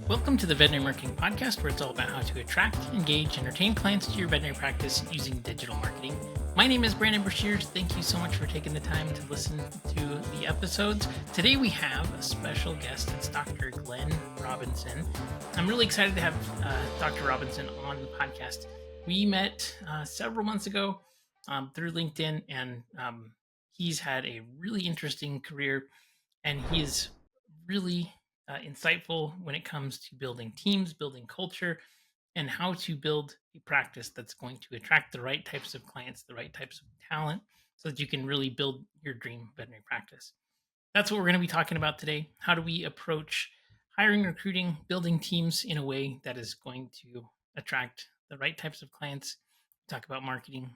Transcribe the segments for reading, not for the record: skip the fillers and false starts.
Welcome to the Veterinary Marketing Podcast, where it's all about how to attract, engage, and retain clients to your veterinary practice using digital marketing. My name is Brandon Brashears. Thank you so much for taking the time to listen to the episodes. Today we have a special guest. It's Dr. Glenn Robinson. I'm really excited to have Dr. Robinson on the podcast. We met several months ago through LinkedIn, and he's had a really interesting career, and he is really insightful when it comes to building teams, building culture, and how to build a practice that's going to attract the right types of clients, the right types of talent, so that you can really build your dream veterinary practice. That's what we're going to be talking about today. How do we approach hiring, recruiting, building teams in a way that is going to attract the right types of clients? Talk about marketing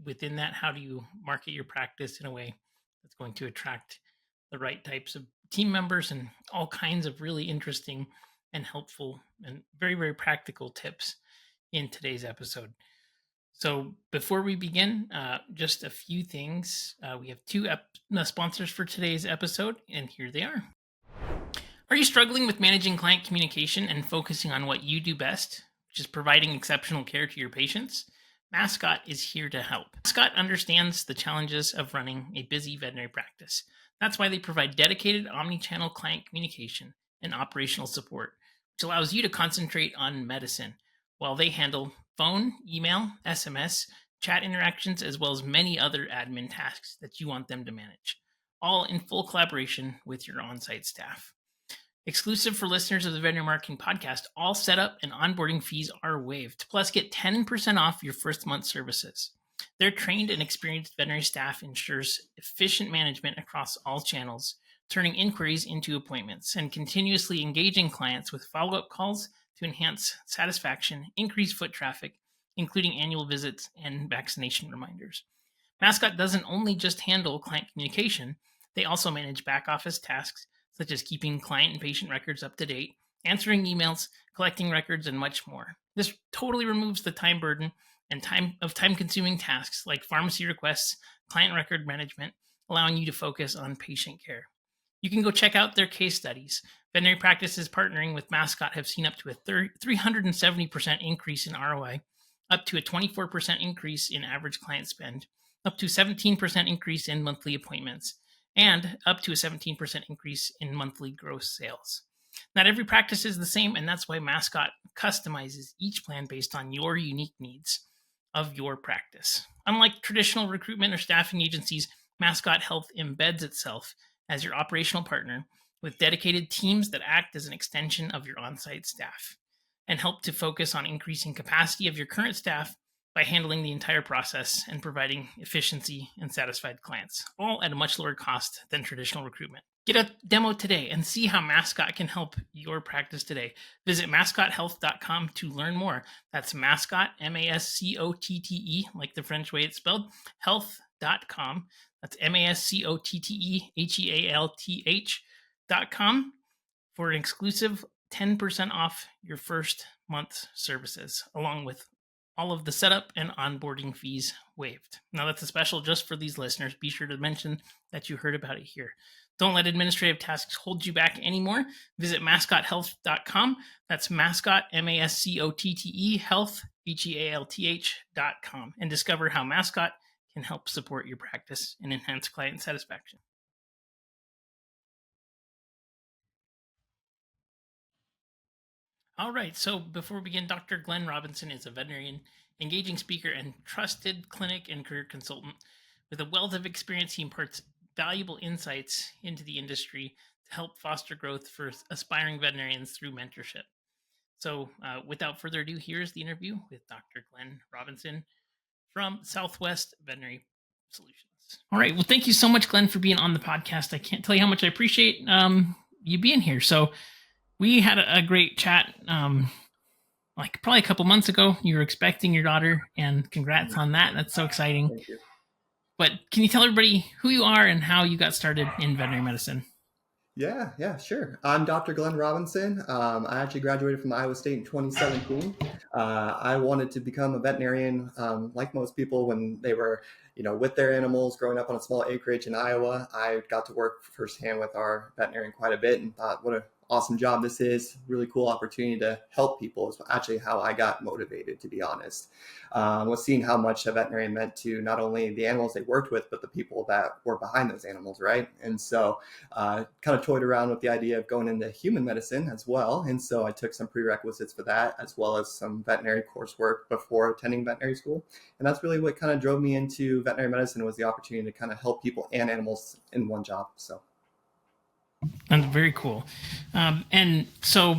within that. How do you market your practice in a way that's going to attract the right types of team members, and all kinds of really interesting and helpful and very, very practical tips in today's episode. So before we begin, just a few things. We have two sponsors for today's episode, and here they are. Are you struggling with managing client communication and focusing on what you do best, which is providing exceptional care to your patients? Mascot is here to help. Mascot understands the challenges of running a busy veterinary practice. That's why they provide dedicated omni-channel client communication and operational support, which allows you to concentrate on medicine while they handle phone, email, SMS, chat interactions, as well as many other admin tasks that you want them to manage, all in full collaboration with your on-site staff. Exclusive for listeners of the Veterinary Marketing Podcast, all setup and onboarding fees are waived. Plus, get 10% off your first month services. Their trained and experienced veterinary staff ensures efficient management across all channels, turning inquiries into appointments and continuously engaging clients with follow-up calls to enhance satisfaction, increase foot traffic, including annual visits and vaccination reminders. Mascot doesn't only just handle client communication, they also manage back office tasks such as keeping client and patient records up to date, answering emails, collecting records, and much more. This totally removes the time burden and time-consuming tasks like pharmacy requests, client record management, allowing you to focus on patient care. You can go check out their case studies. Veterinary practices partnering with Mascot have seen up to a 370% increase in ROI, up to a 24% increase in average client spend, up to 17% increase in monthly appointments, and up to a 17% increase in monthly gross sales. Not every practice is the same, and that's why Mascot customizes each plan based on your unique needs of your practice. Unlike traditional recruitment or staffing agencies, Mascot Health embeds itself as your operational partner with dedicated teams that act as an extension of your on-site staff and help to focus on increasing capacity of your current staff by handling the entire process and providing efficiency and satisfied clients, all at a much lower cost than traditional recruitment. Get a demo today and see how Mascot can help your practice today. Visit mascothealth.com to learn more. That's Mascot, MASCOTTE, like the French way it's spelled, health.com. That's MASCOTTEHEALTH.com for an exclusive 10% off your first month's services, along with all of the setup and onboarding fees waived. Now, that's a special just for these listeners. Be sure to mention that you heard about it here. Don't let administrative tasks hold you back anymore. Visit mascothealth.com. That's mascot, MASCOTTE, health, HEALTH.com, and discover how Mascot can help support your practice and enhance client satisfaction. All right, so before we begin, Dr. Glenn Robinson is a veterinarian, engaging speaker, and trusted clinic and career consultant. With a wealth of experience, he imparts valuable insights into the industry to help foster growth for aspiring veterinarians through mentorship. So without further ado, here's the interview with Dr. Glenn Robinson from Southwest Veterinary Solutions. All right, well, thank you so much, Glenn, for being on the podcast. I can't tell you how much I appreciate you being here. So we had a great chat like probably a couple months ago. You were expecting your daughter, and congrats on that. That's so exciting. Thank you. But can you tell everybody who you are and how you got started in veterinary medicine? Yeah, sure. I'm Dr. Glenn Robinson. I actually graduated from Iowa State in 2017. I wanted to become a veterinarian, like most people, when they were, with their animals growing up on a small acreage in Iowa. I got to work firsthand with our veterinarian quite a bit and thought, what an awesome job this is, really cool opportunity to help people is actually how I got motivated, to be honest. Was seeing how much a veterinarian meant to not only the animals they worked with, but the people that were behind those animals, right? And so kind of toyed around with the idea of going into human medicine as well. And so I took some prerequisites for that, as well as some veterinary coursework before attending veterinary school. And that's really what kind of drove me into veterinary medicine, was the opportunity to kind of help people and animals in one job. So. That's very cool. And so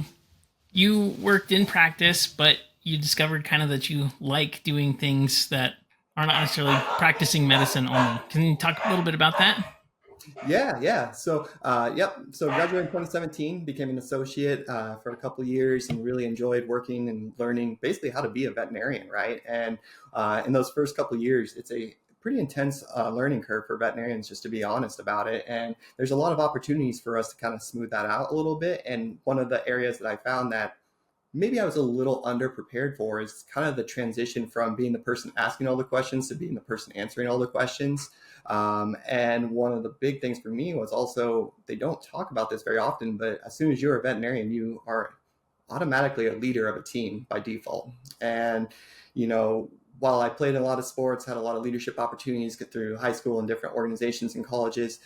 you worked in practice, but you discovered kind of that you like doing things that are not necessarily practicing medicine only. Can you talk a little bit about that? Yeah. So, So graduated in 2017, became an associate for a couple of years, and really enjoyed working and learning basically how to be a veterinarian, right? And in those first couple of years, it's a pretty intense learning curve for veterinarians, just to be honest about it. And there's a lot of opportunities for us to kind of smooth that out a little bit. And one of the areas that I found that maybe I was a little underprepared for is kind of the transition from being the person asking all the questions to being the person answering all the questions. And one of the big things for me was also, they don't talk about this very often, but as soon as you're a veterinarian, you are automatically a leader of a team by default. And, while I played in a lot of sports, had a lot of leadership opportunities through high school and different organizations and colleges,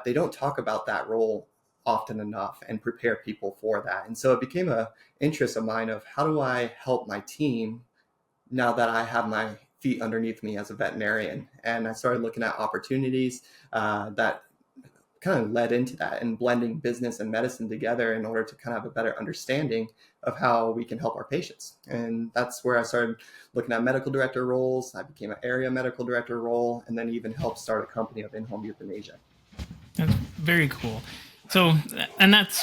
they don't talk about that role often enough and prepare people for that. And so it became a interest of mine of, how do I help my team now that I have my feet underneath me as a veterinarian? And I started looking at opportunities that kind of led into that, and blending business and medicine together in order to kind of have a better understanding of how we can help our patients. And that's where I started looking at medical director roles. I became an area medical director role, and then even helped start a company of in-home euthanasia. That's very cool. So, and that's,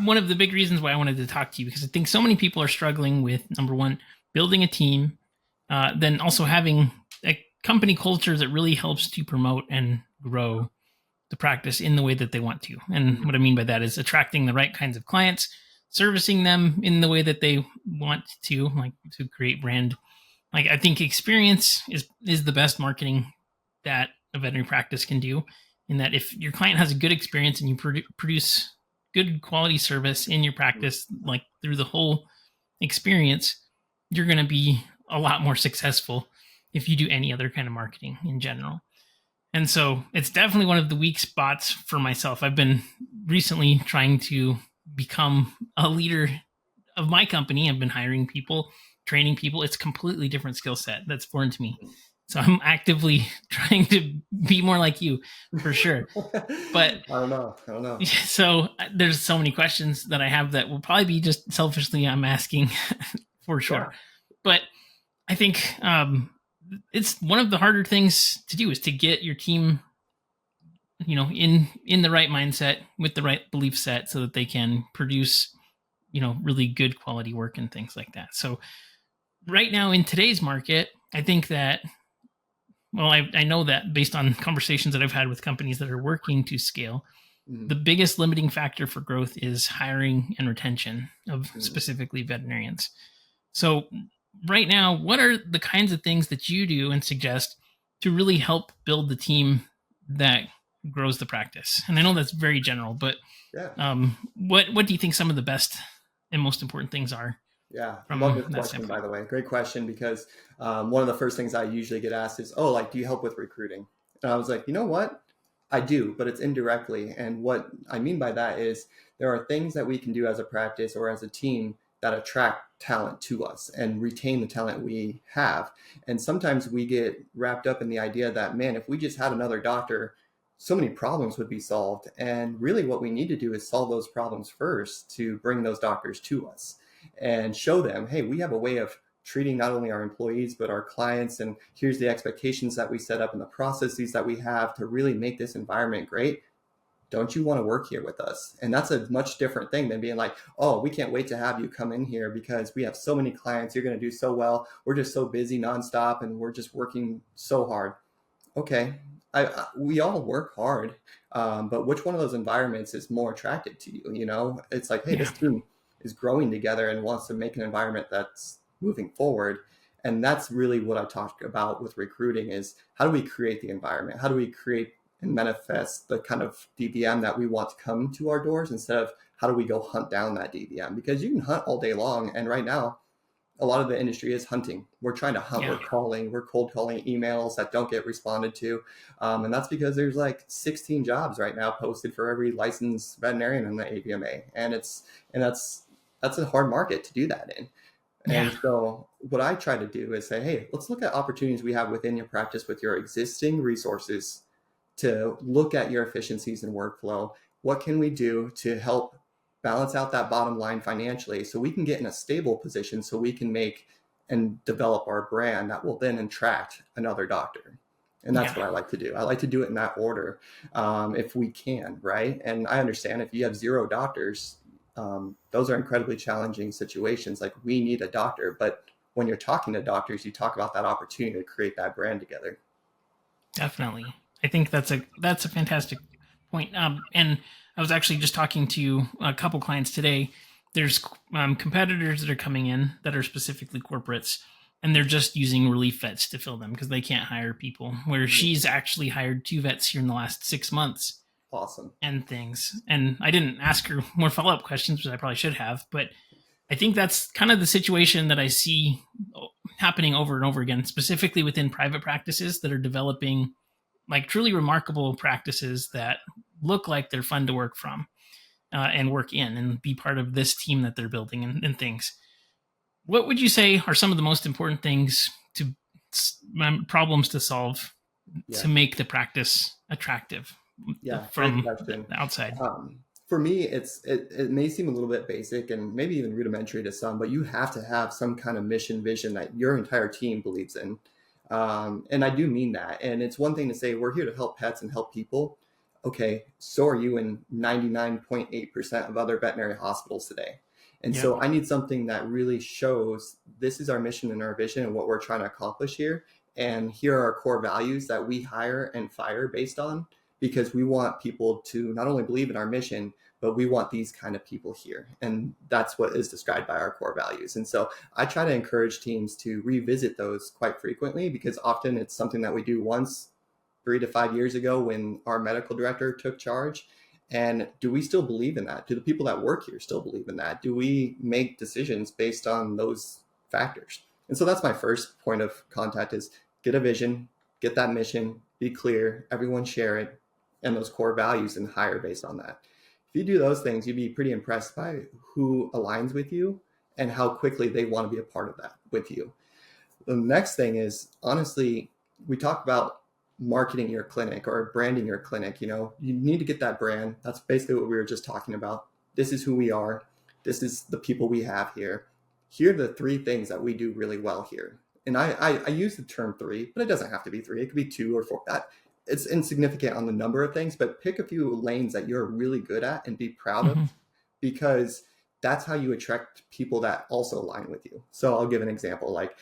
one of the big reasons why I wanted to talk to you, because I think so many people are struggling with, number one, building a team, then also having a company culture that really helps to promote and grow the practice in the way that they want to. And what I mean by that is attracting the right kinds of clients, servicing them in the way that they want to, like to create brand. Like, I think experience is the best marketing that a veterinary practice can do, in that if your client has a good experience and you produce good quality service in your practice, like through the whole experience, you're going to be a lot more successful if you do any other kind of marketing in general. And so it's definitely one of the weak spots for myself. I've been recently trying to become a leader of my company. I've been hiring people, training people. It's a completely different skill set that's foreign to me. So I'm actively trying to be more like you, for sure. But I don't know. So there's so many questions that I have that will probably be just selfishly I'm asking for sure. Yeah. But I think it's one of the harder things to do, is to get your team, in the right mindset with the right belief set, so that they can produce, really good quality work and things like that. So right now in today's market, I think that, well, I know that based on conversations that I've had with companies that are working to scale, the biggest limiting factor for growth is hiring and retention of specifically veterinarians. So right now, what are the kinds of things that you do and suggest to really help build the team that grows the practice? And I know that's very general, but what do you think some of the best and most important things are? Yeah, I love this question, by the way. Great question, because one of the first things I usually get asked is, do you help with recruiting? And I was like, you know what? I do, but it's indirectly. And what I mean by that is, there are things that we can do as a practice or as a team that attract talent to us and retain the talent we have. And sometimes we get wrapped up in the idea that, man, if we just had another doctor, so many problems would be solved. And really what we need to do is solve those problems first to bring those doctors to us and show them, hey, we have a way of treating not only our employees, but our clients. And here's the expectations that we set up and the processes that we have to really make this environment great. Don't you want to work here with us? And that's a much different thing than being like, we can't wait to have you come in here because we have so many clients. You're going to do so well. We're just so busy nonstop and we're just working so hard. Okay. We all work hard. But which one of those environments is more attractive to you? It's like, hey, this team is growing together and wants to make an environment that's moving forward. And that's really what I talked about with recruiting, is how do we create the environment? How do we create and manifest the kind of DVM that we want to come to our doors, instead of how do we go hunt down that DVM? Because you can hunt all day long. And right now, a lot of the industry is hunting. We're trying to hunt, Yeah. we're cold calling emails that don't get responded to. And that's because there's like 16 jobs right now posted for every licensed veterinarian in the AVMA. And that's a hard market to do that in. Yeah. And so what I try to do is say, hey, let's look at opportunities we have within your practice with your existing resources to look at your efficiencies and workflow. What can we do to help balance out that bottom line financially so we can get in a stable position so we can make and develop our brand that will then attract another doctor? And that's what I like to do. I like to do it in that order, if we can, right? And I understand if you have 0 doctors, those are incredibly challenging situations. Like, we need a doctor, but when you're talking to doctors, you talk about that opportunity to create that brand together. Definitely. I think that's a fantastic point. And I was actually just talking to a couple clients today. There's competitors that are coming in that are specifically corporates, and they're just using relief vets to fill them because they can't hire people. Where she's actually hired 2 vets here in the last 6 months. Awesome. And things. And I didn't ask her more follow-up questions, which I probably should have, but I think that's kind of the situation that I see happening over and over again, specifically within private practices that are developing like truly remarkable practices that look like they're fun to work from and work in and be part of this team that they're building and things. What would you say are some of the most important things to problems to solve to make the practice attractive from the outside? For me, it may seem a little bit basic and maybe even rudimentary to some, but you have to have some kind of mission vision that your entire team believes in. And I do mean that. And it's one thing to say, we're here to help pets and help people. Okay, so are you in 99.8% of other veterinary hospitals today. And so I need something that really shows this is our mission and our vision and what we're trying to accomplish here. And here are our core values that we hire and fire based on, because we want people to not only believe in our mission, but we want these kind of people here. And that's what is described by our core values. And so I try to encourage teams to revisit those quite frequently, because often it's something that we do once 3 to 5 years ago when our medical director took charge. And do we still believe in that? Do the people that work here still believe in that? Do we make decisions based on those factors? And so that's my first point of contact, is get a vision, get that mission, be clear, everyone share it, and those core values, and hire based on that. If you do those things, you'd be pretty impressed by who aligns with you and how quickly they want to be a part of that with you. The next thing is, honestly, we talk about marketing your clinic or branding your clinic. You need to get that brand. That's basically what we were just talking about. This is who we are. This is the people we have here. Here are the 3 things that we do really well here. And I use the term 3, but it doesn't have to be 3. It could be 2 or 4. It's insignificant on the number of things, but pick a few lanes that you're really good at and be proud of, because that's how you attract people that also align with you. So I'll give an example. Like,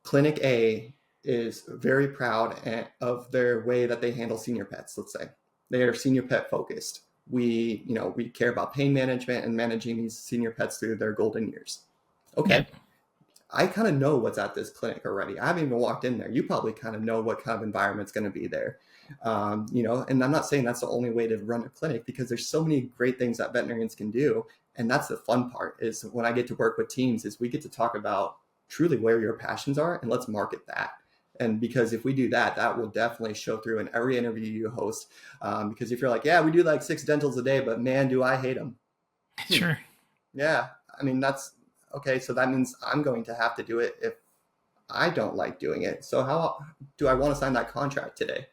Clinic A is very proud of their way that they handle senior pets. Let's say they are senior pet focused. We care about pain management and managing these senior pets through their golden years. Okay. I kind of know what's at this clinic already. I haven't even walked in there. You probably kind of know what kind of environment's going to be there. And I'm not saying that's the only way to run a clinic, because there's so many great things that veterinarians can do. And that's the fun part, is when I get to work with teams, is we get to talk about truly where your passions are, and let's market that. And because if we do that, that will definitely show through in every interview you host. Because if you're like, yeah, we do like 6 dentals a day, but man, do I hate them. Sure. Yeah. I mean, that's okay. So that means I'm going to have to do it if I don't like doing it. So how do I want to sign that contract today?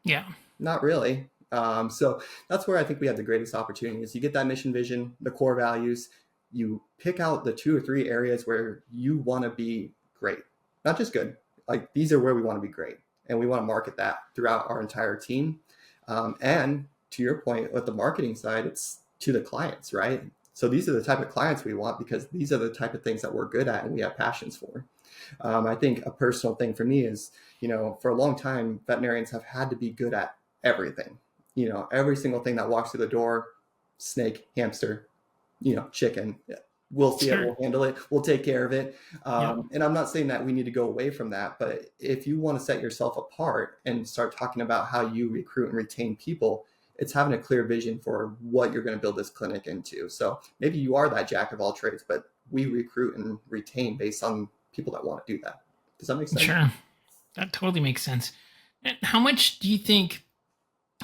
Yeah. Not really. So that's where I think we have the greatest opportunity, is you get that mission vision, the core values, you pick out the 2 or 3 areas where you want to be great, not just good. Like, these are where we want to be great. And we want to market that throughout our entire team. And to your point with the marketing side, it's to the clients, right? So these are the type of clients we want, because these are the type of things that we're good at and we have passions for. I think a personal thing for me is, for a long time, veterinarians have had to be good at everything. Every single thing that walks through the door, snake, hamster, chicken, we'll see it, we'll handle it, we'll take care of it. And I'm not saying that we need to go away from that, but if you want to set yourself apart and start talking about how you recruit and retain people, it's having a clear vision for what you're going to build this clinic into. So maybe you are that jack of all trades, but we recruit and retain based on people that want to do that. Does that make sense? Sure. That totally makes sense. And how much do you think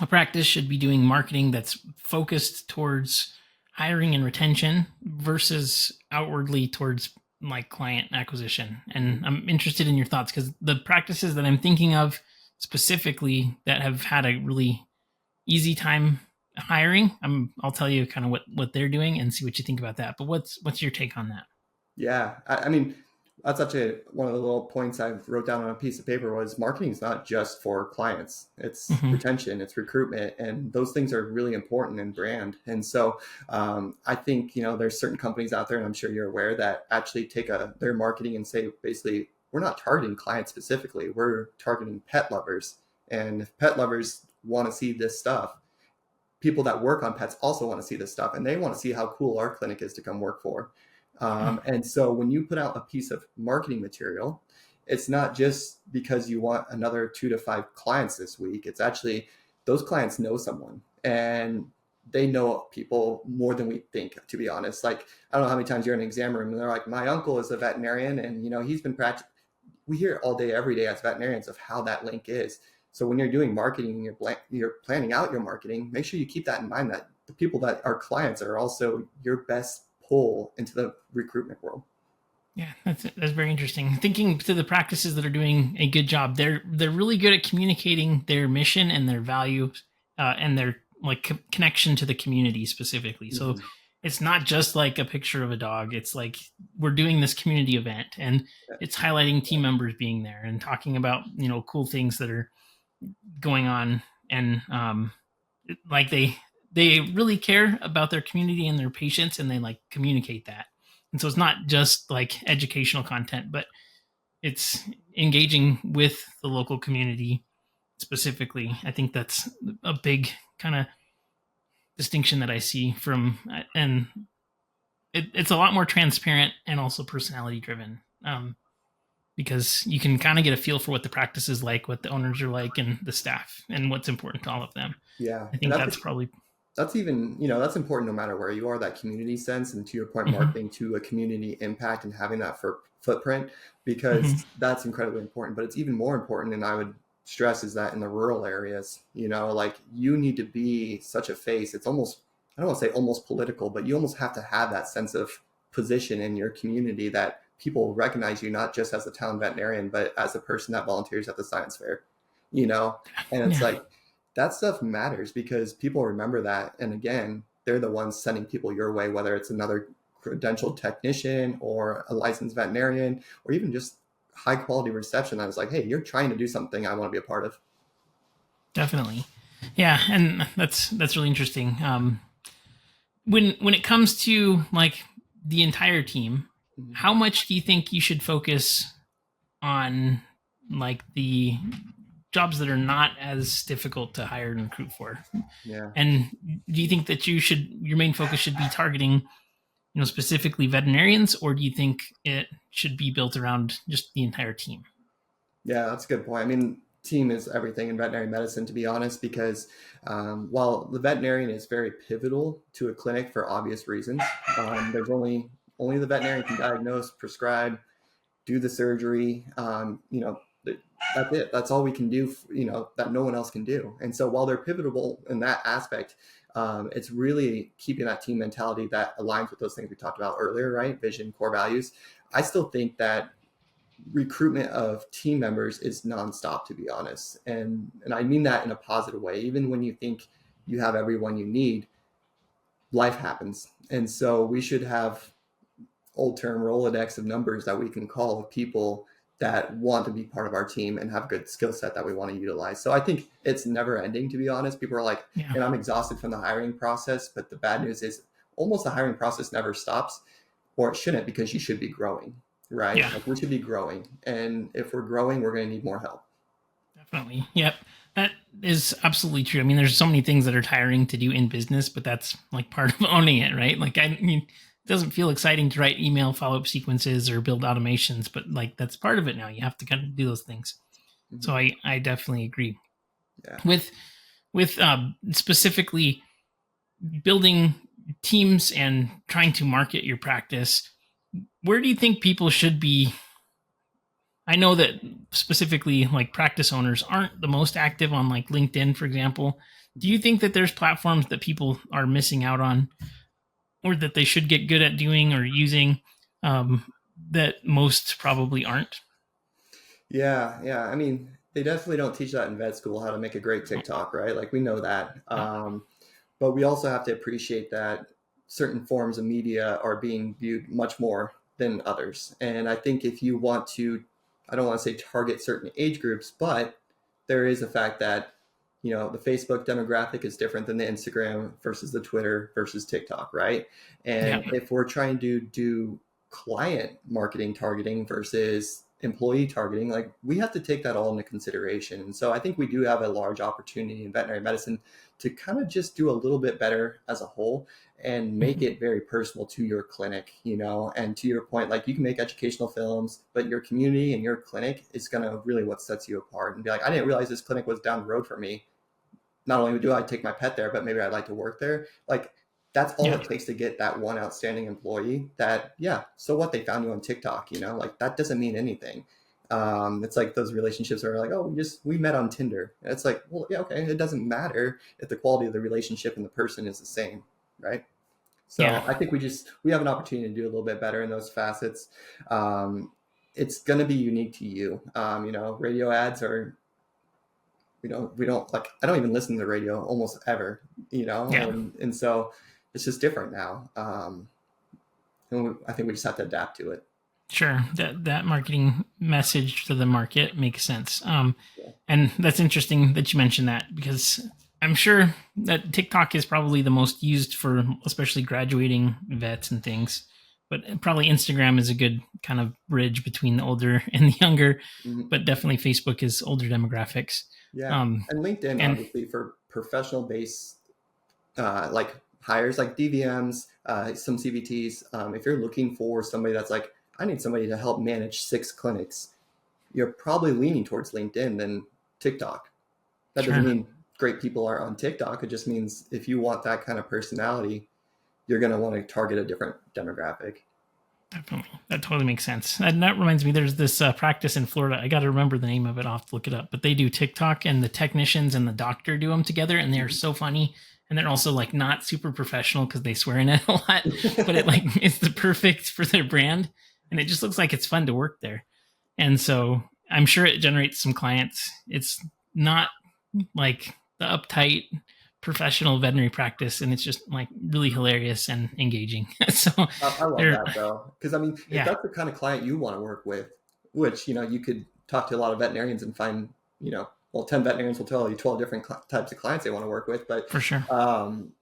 a practice should be doing marketing that's focused towards hiring and retention versus outwardly towards like client acquisition? And I'm interested in your thoughts because the practices that I'm thinking of specifically that have had a really easy time hiring, I'll tell you kind of what they're doing and see what you think about that. But what's your take on that? Yeah, I mean, that's actually one of the little points I wrote down on a piece of paper was marketing is not just for clients. It's retention, it's recruitment, and those things are really important in brand. And so I think, there's certain companies out there, and I'm sure you're aware, that actually take their marketing and say, basically, we're not targeting clients specifically. We're targeting pet lovers. And if pet lovers want to see this stuff, people that work on pets also want to see this stuff, and they want to see how cool our clinic is to come work for. And so when you put out a piece of marketing material, it's not just because you want another 2 to 5 clients this week. It's actually those clients know someone and they know people more than we think, to be honest. Like, I don't know how many times you're in an exam room and they're like, my uncle is a veterinarian and, he's been practicing. We hear it all day, every day as veterinarians of how that link is. So when you're doing marketing and you're planning out your marketing, make sure you keep that in mind, that the people that are clients are also your best pull into the recruitment world. Yeah, that's very interesting. Thinking to the practices that are doing a good job, they're really good at communicating their mission and their value and their connection to the community specifically. So it's not just like a picture of a dog. It's like we're doing this community event and it's highlighting team members being there and talking about cool things that are going on, and they really care about their community and their patients, and they communicate that. And so it's not just like educational content, but it's engaging with the local community specifically. I think that's a big kind of distinction that I see from, and it's a lot more transparent and also personality driven, because you can kind of get a feel for what the practice is like, what the owners are like, and the staff, and what's important to all of them. Yeah, I think that's probably... That's even, that's important no matter where you are, that community sense, and to your point, marketing to a community impact and having that footprint, because that's incredibly important. But it's even more important, and I would stress, is that in the rural areas, you need to be such a face. It's almost, I don't want to say almost political, but you almost have to have that sense of position in your community that people recognize you not just as a town veterinarian, but as a person that volunteers at the science fair, and it's that stuff matters because people remember that. And again, they're the ones sending people your way, whether it's another credentialed technician or a licensed veterinarian, or even just high quality reception. I was like, hey, you're trying to do something I want to be a part of. Definitely. Yeah. And that's really interesting. When it comes to the entire team, how much do you think you should focus on the jobs that are not as difficult to hire and recruit for? Yeah. And do you think that your main focus should be targeting, specifically veterinarians, or do you think it should be built around just the entire team? Yeah, that's a good point. I mean, team is everything in veterinary medicine, to be honest, because while the veterinarian is very pivotal to a clinic for obvious reasons, there's only the veterinarian can diagnose, prescribe, do the surgery, that's it. That's all we can do, that no one else can do. And so while they're pivotal in that aspect, it's really keeping that team mentality that aligns with those things we talked about earlier, right? Vision, core values. I still think that recruitment of team members is nonstop, to be honest. And I mean that in a positive way. Even when you think you have everyone you need, life happens. And so we should have old term Rolodex of numbers that we can call of people that want to be part of our team and have a good skill set that we want to utilize. So I think it's never ending, to be honest. People are like, and I'm exhausted from the hiring process, but the bad news is almost the hiring process never stops, or it shouldn't, because you should be growing, right? Yeah. We should be growing. And if we're growing, we're going to need more help. Definitely. Yep. That is absolutely true. I mean, there's so many things that are tiring to do in business, but that's part of owning it, right? It doesn't feel exciting to write email follow-up sequences or build automations, but that's part of it now. You have to kind of do those things. So I definitely agree. Yeah. With with specifically building teams and trying to market your practice, where do you think people should be? I know that specifically like practice owners aren't the most active on like LinkedIn, for example. Do you think that there's platforms that people are missing out on or that they should get good at doing or using um, that most probably aren't? Yeah, yeah. I mean, they definitely don't teach that in vet school how to make a great TikTok, right? Like we know that. No. But we also have to appreciate that certain forms of media are being viewed much more than others. And I think if you want to, I don't want to say target certain age groups, but there is a fact that, the Facebook demographic is different than the Instagram versus the Twitter versus TikTok, right? Yeah. And if we're trying to do client marketing targeting versus employee targeting, like we have to take that all into consideration. And so I think we do have a large opportunity in veterinary medicine to kind of just do a little bit better as a whole and make Mhm. it very personal to your clinic, and to your point, like you can make educational films, but your community and your clinic is going to really what sets you apart and be like, I didn't realize this clinic was down the road from me. Not only do I take my pet there, but maybe I'd like to work there. Like that's all Yeah. it takes to get that one outstanding employee that, yeah, so what, they found you on TikTok, like that doesn't mean anything. It's like those relationships are like, oh, we met on Tinder. And it's like, well, yeah, okay. It doesn't matter if the quality of the relationship and the person is the same, right? Yeah. So I think we have an opportunity to do a little bit better in those facets. It's going to be unique to you. Radio ads are, we don't like, I don't even listen to the radio almost ever, Yeah. and so it's just different now. I think we just have to adapt to it. Sure. That marketing message to the market makes sense. Yeah. And that's interesting that you mentioned that because I'm sure that TikTok is probably the most used for especially graduating vets and things. But probably Instagram is a good kind of bridge between the older and the younger. Mhm. But definitely Facebook is older demographics. Yeah. Um, And LinkedIn, and obviously, for professional base, like hires, like DVMs, some CVTs. If you're looking for somebody that's like, I need somebody to help manage 6 clinics, you're probably leaning towards LinkedIn than TikTok. That doesn't sure. mean great people are on TikTok. It just means if you want that kind of personality, you're going to want to target a different demographic. Definitely. That totally makes sense. And that reminds me, there's this practice in Florida. I got to remember the name of it. I'll have to look it up. But they do TikTok and the technicians and the doctor do them together. And they're so funny. And they're also like not super professional because they swear in it a lot. But it like it's the perfect for their brand. And it just looks like it's fun to work there. And so I'm sure it generates some clients. It's not like the uptight professional veterinary practice, and it's just like really hilarious and engaging. So I love they're that though, because I mean, if yeah, that's the kind of client you want to work with, which you could talk to a lot of veterinarians and find, well, 10 veterinarians will tell you 12 different types of clients they want to work with, but for sure.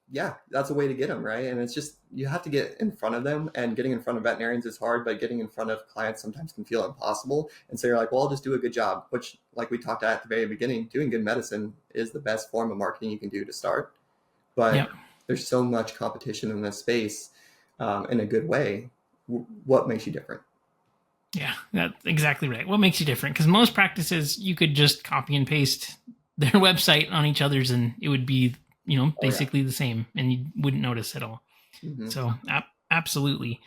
yeah, that's a way to get them, right? And it's just you have to get in front of them, and getting in front of veterinarians is hard, but getting in front of clients sometimes can feel impossible. And so you're like, well, I'll just do a good job, which, like we talked at the very beginning, doing good medicine is the best form of marketing you can do to start. Yeah. But there's so much competition in this space, in a good way. What makes you different? Yeah, that's exactly right. What makes you different? Because most practices, you could just copy and paste their website on each other's, and it would be, Oh yeah. basically the same, and you wouldn't notice at all. Hmm. So, absolutely.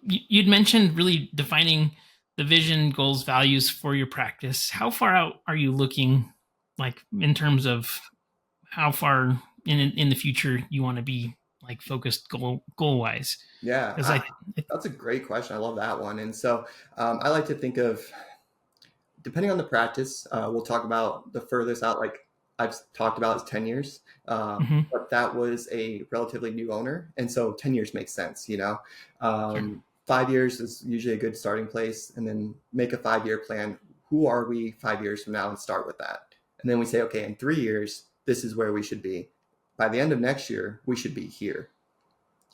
You'd mentioned really defining the vision, goals, values for your practice. How far out are you looking, like in terms of how far in the future you want to be, like focused goal wise? Yeah, Because that's a great question. I love that one. And so I like to think of, depending on the practice, we'll talk about the furthest out, like I've talked about, is 10 years. mhm, But that was a relatively new owner. And so 10 years makes sense. sure. 5 years is usually a good starting place. And then make a 5-year plan. Who are we 5 years from now, and start with that. And then we say, okay, in 3 years, this is where we should be. By the end of next year, we should be here,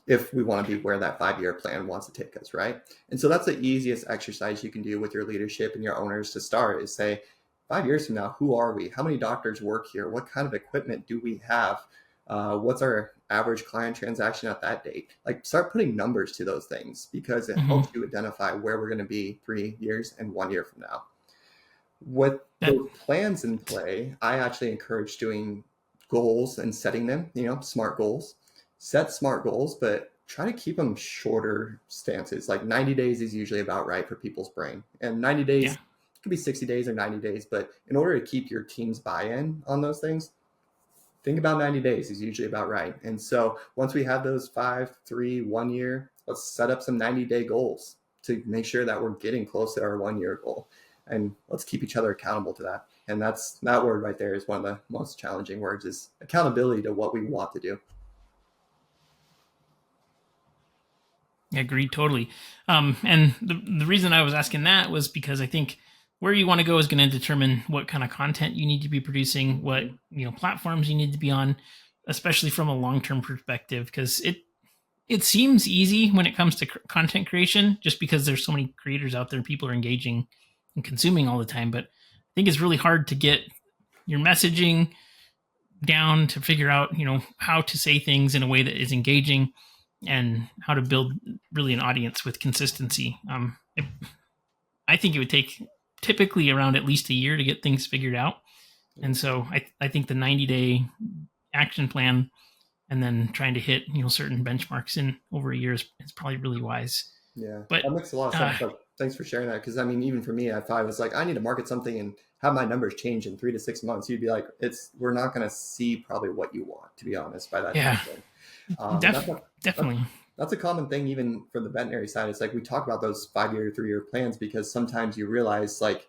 if we want to be where that 5-year plan wants to take us, right? And so that's the easiest exercise you can do with your leadership and your owners to start, is say, 5 years from now, who are we? How many doctors work here? What kind of equipment do we have? What's our average client transaction at that date? Like, start putting numbers to those things, because it Mhm. helps you identify where we're going to be 3 years and 1 year from now. With That those plans in play, I actually encourage doing goals and setting them, smart goals. Set smart goals, but try to keep them shorter stances. Like 90 days is usually about right for people's brain. And 90 days Yeah. could be 60 days or 90 days. But in order to keep your team's buy-in on those things, think about 90 days is usually about right. And so once we have those 5, 3, 1 year, let's set up some 90-day goals to make sure that we're getting close to our 1 year goal. And let's keep each other accountable to that. And that word right there is one of the most challenging words, is accountability to what we want to do. I agree totally. And the reason I was asking that was because I think where you want to go is going to determine what kind of content you need to be producing, what platforms you need to be on, especially from a long-term perspective, because it seems easy when it comes to content creation, just because there's so many creators out there and people are engaging and consuming all the time. But I think it's really hard to get your messaging down, to figure out how to say things in a way that is engaging, and how to build really an audience with consistency. I think it would take typically around at least a year to get things figured out. And so I think the 90-day action plan and then trying to hit certain benchmarks in over a year is probably really wise. Yeah, But that makes a lot of sense. So thanks for sharing that. Because I mean, even for me, if I was like, I need to market something and have my numbers change in 3 to 6 months, you'd be like, we're not going to see probably what you want, to be honest, by that time frame. Definitely. That's a common thing, even for the veterinary side. It's like we talk about those 5-year, 3-year plans because sometimes you realize like,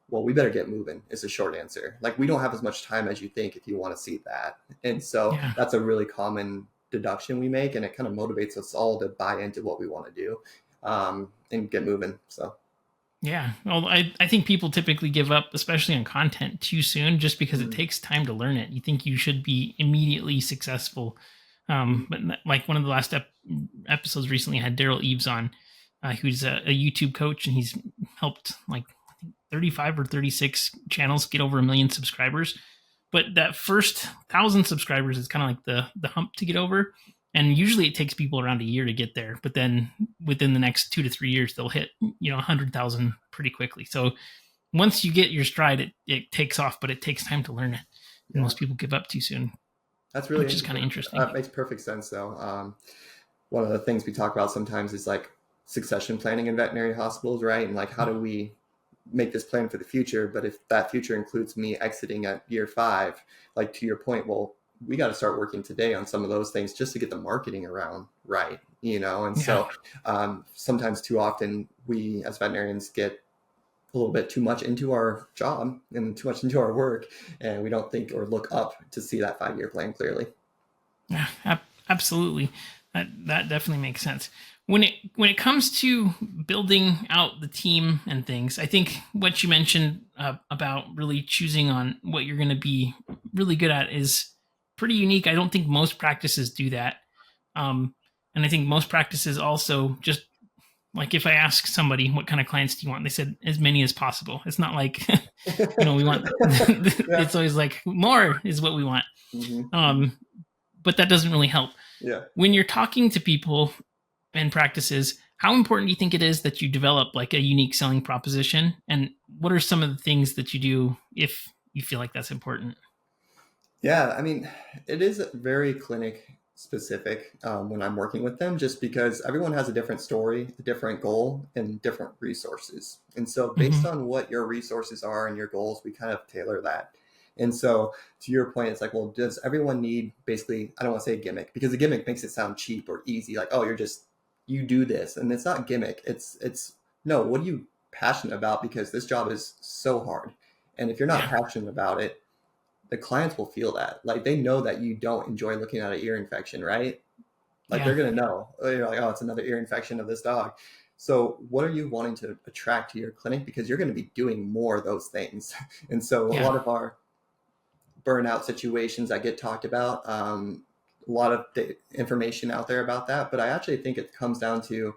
well, we better get moving is the short answer. Like we don't have as much time as you think if you want to see that. And so that's a really common deduction we make, and it kind of motivates us all to buy into what we want to do and get moving. So yeah, well, I think people typically give up, especially on content, too soon, just because it takes time to learn it. You think you should be immediately successful. But like one of the last episodes recently had Daryl Eves on, who's a YouTube coach, and he's helped like I think 35 or 36 channels get over 1 million subscribers. But that first 1,000 subscribers is kind of like the hump to get over. And usually it takes people around a year to get there. But then within the next 2 to 3 years, they'll hit 100,000 pretty quickly. So once you get your stride, it takes off, but it takes time to learn it. And most people give up too soon. That's really which is kind of interesting. That makes perfect sense, though. One of the things we talk about sometimes is like succession planning in veterinary hospitals, right? And like, how do we make this plan for the future? But if that future includes me exiting at year 5, like to your point, well, we got to start working today on some of those things just to get the marketing around right, And so sometimes too often we as veterinarians get a little bit too much into our job and too much into our work, and we don't think or look up to see that 5-year plan clearly. Yeah, absolutely. That definitely makes sense. When it comes to building out the team and things, I think what you mentioned about really choosing on what you're going to be really good at is pretty unique. I don't think most practices do that. And I think most practices also just, like if I ask somebody what kind of clients do you want, they said as many as possible. It's not like, we want, it's always like more is what we want. Mm-hmm. But that doesn't really help. Yeah. When you're talking to people and practices, how important do you think it is that you develop like a unique selling proposition? And what are some of the things that you do if you feel like that's important? Yeah, I mean, it is very clinic specific when I'm working with them, just because everyone has a different story, a different goal, and different resources. And so based on what your resources are and your goals, we kind of tailor that. And so to your point, it's like, well, does everyone need basically, I don't want to say a gimmick, because a gimmick makes it sound cheap or easy. Like, oh, you do this. And it's not gimmick. It's no, what are you passionate about? Because this job is so hard. And if you're not passionate about it, the clients will feel that. Like they know that you don't enjoy looking at an ear infection, right? Like they're going to know. You're like, oh, it's another ear infection of this dog. So what are you wanting to attract to your clinic? Because you're going to be doing more of those things. And so a lot of our burnout situations that get talked about, a lot of information out there about that. But I actually think it comes down to,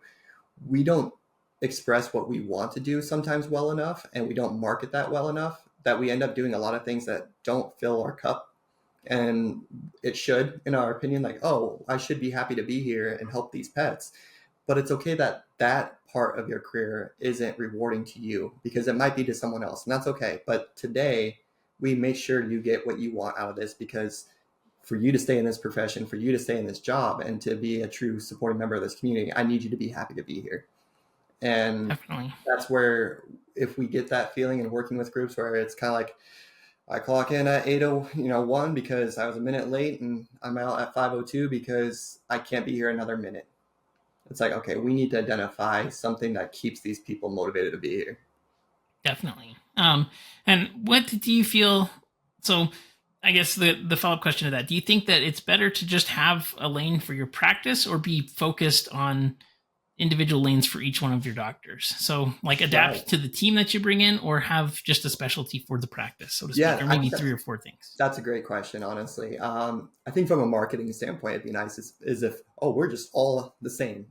we don't express what we want to do sometimes well enough, and we don't market that well enough, that we end up doing a lot of things that don't fill our cup. And it should, in our opinion, like, oh, I should be happy to be here and help these pets. But it's okay that that part of your career isn't rewarding to you, because it might be to someone else, and that's okay. But today, we make sure you get what you want out of this, because for you to stay in this profession, for you to stay in this job, and to be a true supporting member of this community, I need you to be happy to be here. And Definitely. that's where, if we get that feeling in working with groups where it's kind of like, I clock in at 8:01 because I was a minute late, and I'm out at 5:02 because I can't be here another minute. It's like, okay, we need to identify something that keeps these people motivated to be here. Definitely. And what do you feel? So, I guess the follow up question to that: do you think that it's better to just have a lane for your practice, or be focused on individual lanes for each one of your doctors? So, like, adapt Right. to the team that you bring in, or have just a specialty for the practice, so to speak, Yeah, or I maybe think three or four things. that's a great question, honestly. I think from a marketing standpoint, it'd be nice is if, oh, we're just all the same.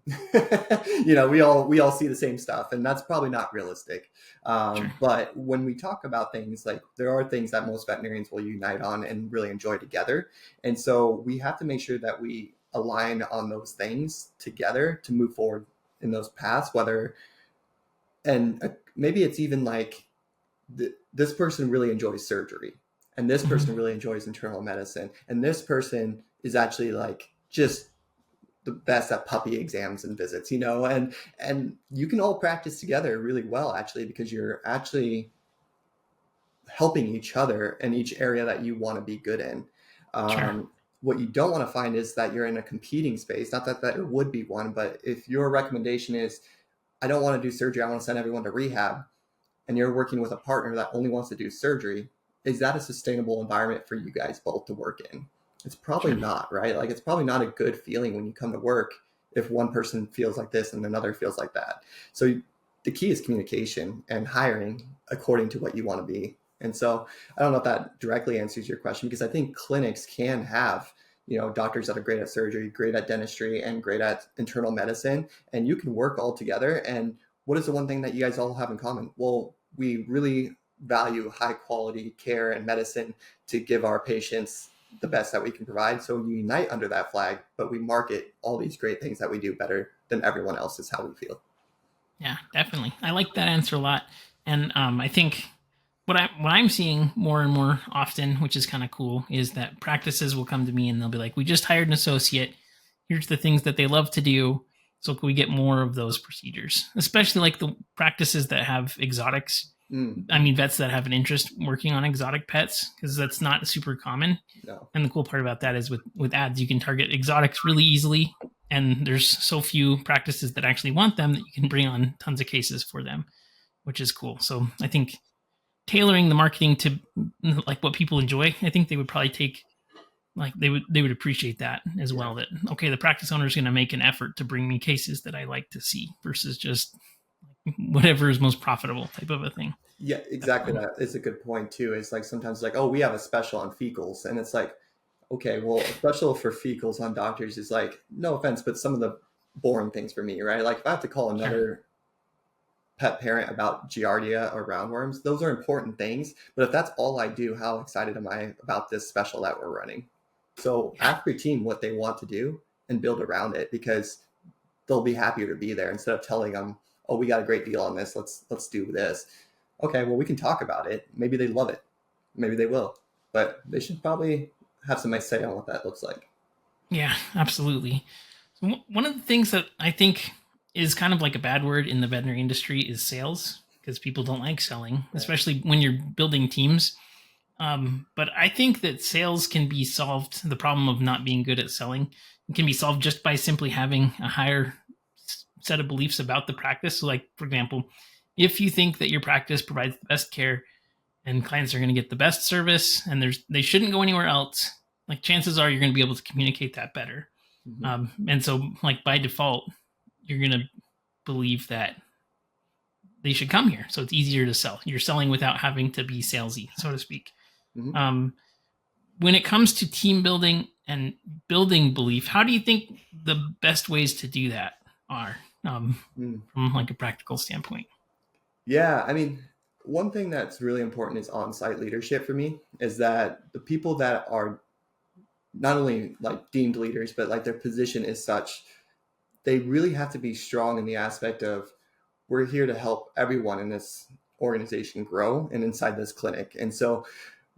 We all see the same stuff, and that's probably not realistic. Sure. But when we talk about things, like, there are things that most veterinarians will unite on and really enjoy together, and so we have to make sure that we align on those things together to move forward in those paths. Maybe it's even like, this person really enjoys surgery, and this person Hmm. really enjoys internal medicine, and this person is actually like just the best at puppy exams and visits, and you can all practice together really well, actually, because you're actually helping each other in each area that you want to be good in. Sure. What you don't want to find is that you're in a competing space. Not that there would be one, but if your recommendation is, I don't want to do surgery, I want to send everyone to rehab, and you're working with a partner that only wants to do surgery, is that a sustainable environment for you guys both to work in? It's probably Sure. not, right? Like, it's probably not a good feeling when you come to work if one person feels like this and another feels like that. So the key is communication and hiring according to what you want to be. And so I don't know if that directly answers your question, because I think clinics can have, doctors that are great at surgery, great at dentistry, and great at internal medicine, and you can work all together. And what is the one thing that you guys all have in common? Well, we really value high quality care and medicine to give our patients the best that we can provide. So we unite under that flag, but we market all these great things that we do better than everyone else, is how we feel. Yeah, definitely. I like that answer a lot, and I think what I'm seeing more and more often, which is kind of cool, is that practices will come to me and they'll be like, "We just hired an associate. Here's the things that they love to do. So can we get more of those procedures?" Especially like the practices that have exotics. Mm, I mean, vets that have an interest working on exotic pets, because that's not super common. no. And the cool part about that is with ads, you can target exotics really easily, and there's so few practices that actually want them that you can bring on tons of cases for them, which is cool. So I think tailoring the marketing to like what people enjoy, I think they would probably take, like, they would appreciate that as Yeah. well. That, okay, the practice owner is going to make an effort to bring me cases that I like to see, versus just whatever is most profitable type of a thing. Yeah, exactly. Definitely. That is a good point too. It's like, sometimes like, oh, we have a special on fecals, and it's like, okay, well, a special for fecals on doctors is like, no offense, but some of the boring things for me, right? Like, if I have to call Sure. another pet parent about giardia or roundworms, those are important things. But if that's all I do, how excited am I about this special that we're running? So Yeah. ask your team what they want to do and build around it, because they'll be happier to be there, instead of telling them, oh, we got a great deal on this, let's do this. Okay, well, we can talk about it. Maybe they love it. Maybe they will. But they should probably have some nice say on what that looks like. Yeah, absolutely. So one of the things that I think is kind of like a bad word in the veterinary industry is sales, because people don't like selling, Right. especially when you're building teams. But I think that sales can be solved. The problem of not being good at selling can be solved just by simply having a higher set of beliefs about the practice. So, like, for example, if you think that your practice provides the best care and clients are going to get the best service, and they shouldn't go anywhere else, like, chances are you're going to be able to communicate that better. Mm-hmm. And so, like, by default, you're going to believe that they should come here. So it's easier to sell. You're selling without having to be salesy, so to speak. Mm-hmm. Um, when it comes to team building and building belief, how do you think the best ways to do that are, Mm. from like a practical standpoint? Yeah, I mean, one thing that's really important is on-site leadership for me, is that the people that are not only like deemed leaders, but like their position is such, they really have to be strong in the aspect of, we're here to help everyone in this organization grow and inside this clinic. And so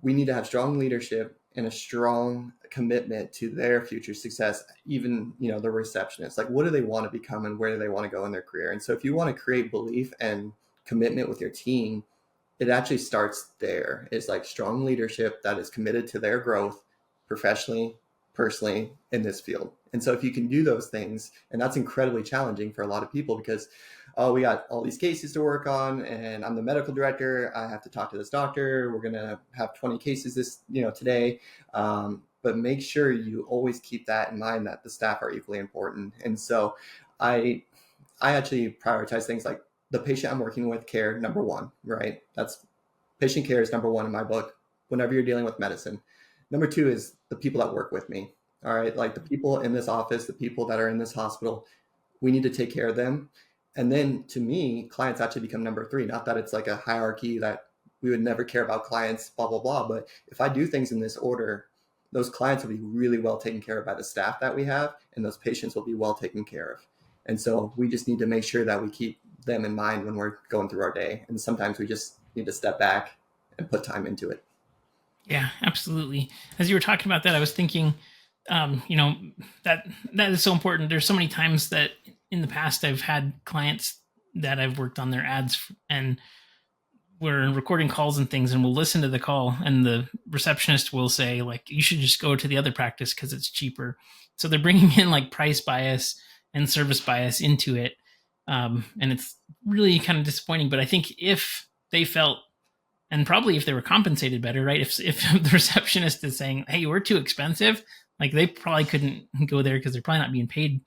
we need to have strong leadership and a strong commitment to their future success. Even, the receptionist, like, what do they want to become and where do they want to go in their career? And so if you want to create belief and commitment with your team, it actually starts there. It's like strong leadership that is committed to their growth professionally, personally, in this field. And so if you can do those things, and that's incredibly challenging for a lot of people because, oh, we got all these cases to work on and I'm the medical director. I have to talk to this doctor. We're going to have 20 cases today. But make sure you always keep that in mind, that the staff are equally important. And so I actually prioritize things like the patient I'm working with care, number one, right? That's patient care is number one in my book whenever you're dealing with medicine. Number two is the people that work with me. All right. Like the people in this office, the people that are in this hospital, we need to take care of them. And then to me, clients actually become number three. Not that it's like a hierarchy that we would never care about clients, blah, blah, blah. But if I do things in this order, those clients will be really well taken care of by the staff that we have, and those patients will be well taken care of. And so we just need to make sure that we keep them in mind when we're going through our day. And sometimes we just need to step back and put time into it. Yeah, absolutely. As you were talking about that, I was thinking, that is so important. There's so many times that in the past I've had clients that I've worked on their ads and we're recording calls and things, and we'll listen to the call and the receptionist will say, like, you should just go to the other practice because it's cheaper. So they're bringing in like price bias and service bias into it. And it's really kind of disappointing. But I think if they felt, and probably if they were compensated better, right? If the receptionist is saying, hey, we're too expensive, like they probably couldn't go there because they're probably not being paid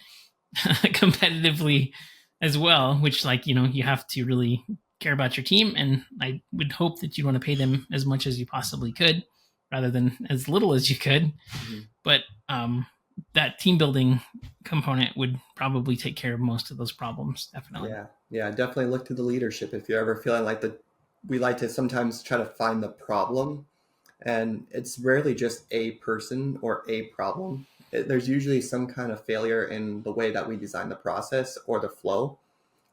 competitively as well, which you have to really care about your team. And I would hope that you'd want to pay them as much as you possibly could rather than as little as you could. Mm-hmm. But that team building component would probably take care of most of those problems. Definitely. Yeah. Definitely look to the leadership. If you're ever feeling like we like to sometimes try to find the problem, and it's rarely just a person or a problem. There's usually some kind of failure in the way that we design the process or the flow.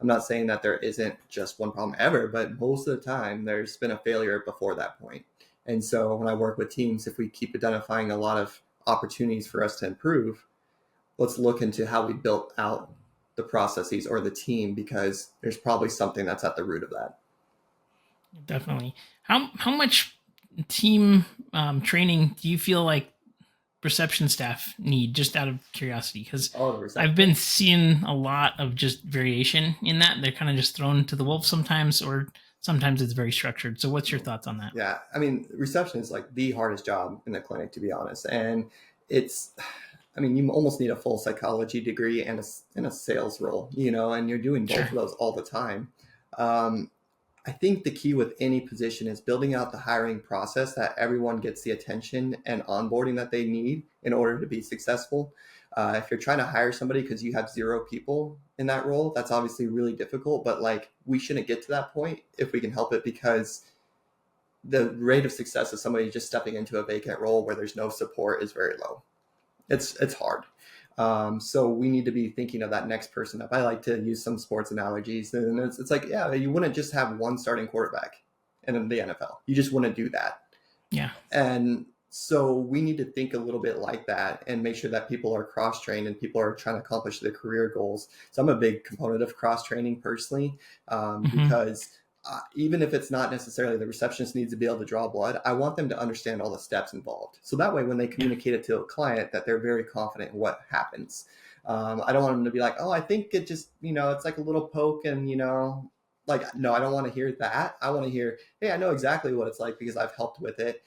I'm not saying that there isn't just one problem ever, but most of the time there's been a failure before that point. And so when I work with teams, if we keep identifying a lot of opportunities for us to improve, let's look into how we built out the processes or the team, because there's probably something that's at the root of that. Definitely. How much team training do you feel like reception staff need, just out of curiosity? Because I've been seeing a lot of just variation in that. They're kind of just thrown to the wolves sometimes, or sometimes it's very structured. So what's your thoughts on that? Yeah. I mean, reception is like the hardest job in the clinic, to be honest. And you almost need a full psychology degree and a sales role, and you're doing both of those all the time. I think the key with any position is building out the hiring process that everyone gets the attention and onboarding that they need in order to be successful. If you're trying to hire somebody because you have 0 people in that role, that's obviously really difficult, but we shouldn't get to that point if we can help it, because the rate of success of somebody just stepping into a vacant role where there's no support is very low. It's hard. So we need to be thinking of that next person up. I like to use some sports analogies, and it's like, yeah, you wouldn't just have one starting quarterback in the NFL. You just wouldn't do that. Yeah. And so we need to think a little bit like that and make sure that people are cross-trained and people are trying to accomplish their career goals. So I'm a big component of cross-training personally, because even if it's not necessarily the receptionist needs to be able to draw blood, I want them to understand all the steps involved. So that way, when they communicate it to a client, that they're very confident in what happens. I don't want them to be like, oh, I think it just, it's like a little poke and, no, I don't want to hear that. I want to hear, hey, I know exactly what it's like because I've helped with it.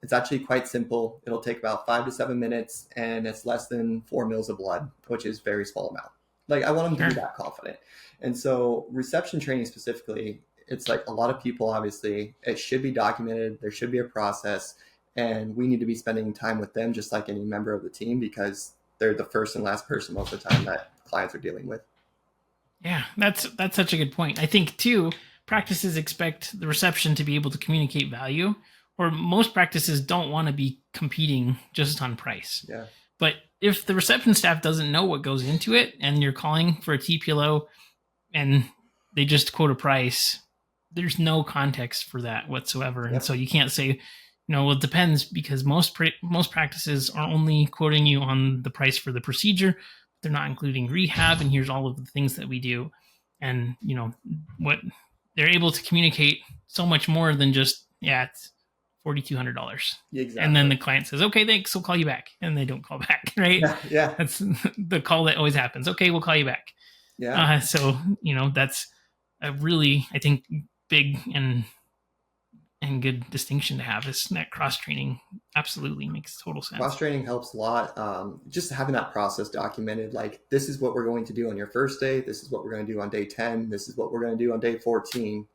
It's actually quite simple. It'll take about 5 to 7 minutes, and it's less than 4 mils of blood, which is a very small amount. I want them to be that confident. And so reception training specifically, it's like a lot of people, obviously, it should be documented. There should be a process, and we need to be spending time with them just like any member of the team, because they're the first and last person most of the time that clients are dealing with. Yeah, that's such a good point. I think, too, practices expect the reception to be able to communicate value, or most practices don't want to be competing just on price. Yeah. But if the reception staff doesn't know what goes into it, and you're calling for a TPLO and they just quote a price, there's no context for that whatsoever. Yep. And so you can't say, well, it depends, because most practices are only quoting you on the price for the procedure. They're not including rehab, and here's all of the things that we do. And, what they're able to communicate so much more than just, it's $4,200. Exactly. And then the client says, okay, thanks, we'll call you back. And they don't call back, right? Yeah. That's the call that always happens. Okay, we'll call you back. Yeah. So, that's a really, I think, big and good distinction to have. Is that cross training absolutely makes total sense. Cross training helps a lot. Just having that process documented, like, this is what we're going to do on your first day. This is what we're going to do on day 10. This is what we're going to do on day 14.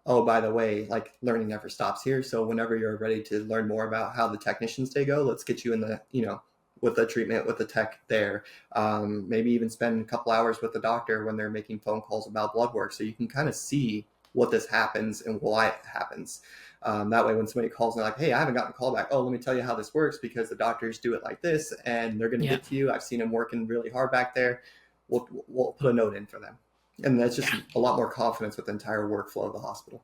Oh, by the way, like, learning never stops here. So whenever you're ready to learn more about how the technician's day go, let's get you in the, with the treatment, with the tech there. Maybe even spend a couple hours with the doctor when they're making phone calls about blood work, so you can kind of see what this happens and why it happens. That way, when somebody calls and they're like, hey, I haven't gotten a call back. Oh, let me tell you how this works, because the doctors do it like this, and they're going to get to you. I've seen them working really hard back there. We'll put a note in for them. And that's just a lot more confidence with the entire workflow of the hospital.